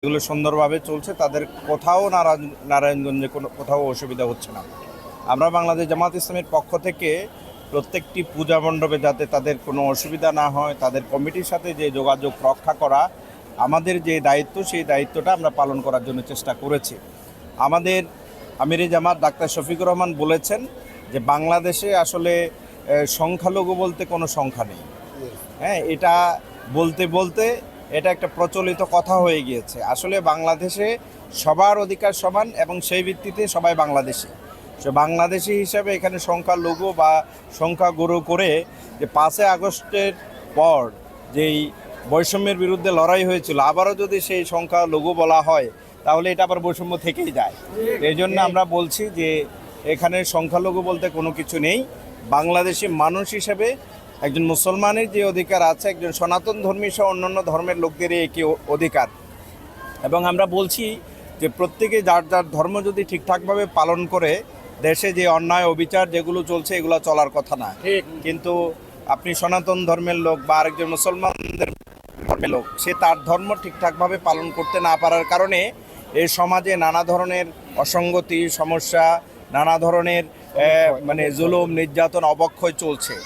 এগুলো সুন্দরভাবে চলছে, তাদের কোথাও নারায়ণগঞ্জে কোথাও অসুবিধা হচ্ছে না। আমরা বাংলাদেশ জামাত ইসলামের পক্ষ থেকে প্রত্যেকটি পূজা মণ্ডপে যাতে তাদের কোনো অসুবিধা না হয়, তাদের কমিটির সাথে যে যোগাযোগ রক্ষা করা আমাদের যে দায়িত্ব, সেই দায়িত্বটা আমরা পালন করার জন্য চেষ্টা করেছি। আমাদের আমিরে জামাত ডাক্তার শফিকুর রহমান বলেছেন যে বাংলাদেশে আসলে সংখ্যালঘু বলতে কোনো সংখ্যা নেই। হ্যাঁ, এটা বলতে বলতে এটা একটা প্রচলিত কথা হয়ে গিয়েছে। আসলে বাংলাদেশে সবার অধিকার সমান এবং সেই ভিত্তিতে সবাই বাংলাদেশি। সে বাংলাদেশি হিসাবে এখানে সংখ্যালঘু বা সংখ্যাগুরু করে যে 5 আগস্টের পর যেই বৈষম্যের বিরুদ্ধে লড়াই হয়েছিল, আবারও যদি সেই সংখ্যালঘু বলা হয় তাহলে এটা আবার বৈষম্য থেকেই যায়। এই জন্য আমরা বলছি যে এখানে সংখ্যালঘু বলতে কোনো কিছু নেই। বাংলাদেশি মানুষ হিসেবে একজন মুসলমানের যে অধিকার আছে, একজন সনাতন ধর্মী সহ অন্যান্য ধর্মের লোকদেরই একই অধিকার। এবং আমরা বলছি যে প্রত্যেকে যার যার ধর্ম যদি ঠিকঠাকভাবে পালন করে, দেশে যে অন্যায় অবিচার যেগুলো চলছে এগুলো চলার কথা না। কিন্তু আপনি সনাতন ধর্মের লোক বা আরেকজন মুসলমানদের ধর্মের লোক, সে তার ধর্ম ঠিকঠাকভাবে পালন করতে না পারার কারণে এই সমাজে নানা ধরনের অসঙ্গতি, সমস্যা, নানা ধরনের মানে জুলুম, নির্যাতন, অবক্ষয় চলছে।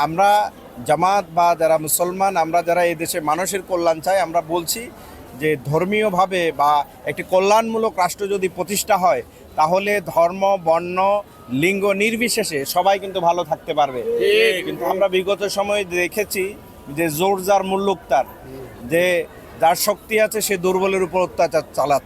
আমরা জামাত বা যারা মুসলমান, আমরা যারা এই দেশে মানুষের কল্যাণ চাই, আমরা বলছি যে ধর্মীয়ভাবে বা একটি কল্যাণমূলক রাষ্ট্র যদি প্রতিষ্ঠা হয় তাহলে ধর্ম, বর্ণ, লিঙ্গ নির্বিশেষে সবাই কিন্তু ভালো থাকতে পারবে। কিন্তু আমরা বিগত সময়ে দেখেছি যে জোর যার মুল্লুক তার, যে যার শক্তি আছে সে দুর্বলের উপর অত্যাচার চালাচ্ছে।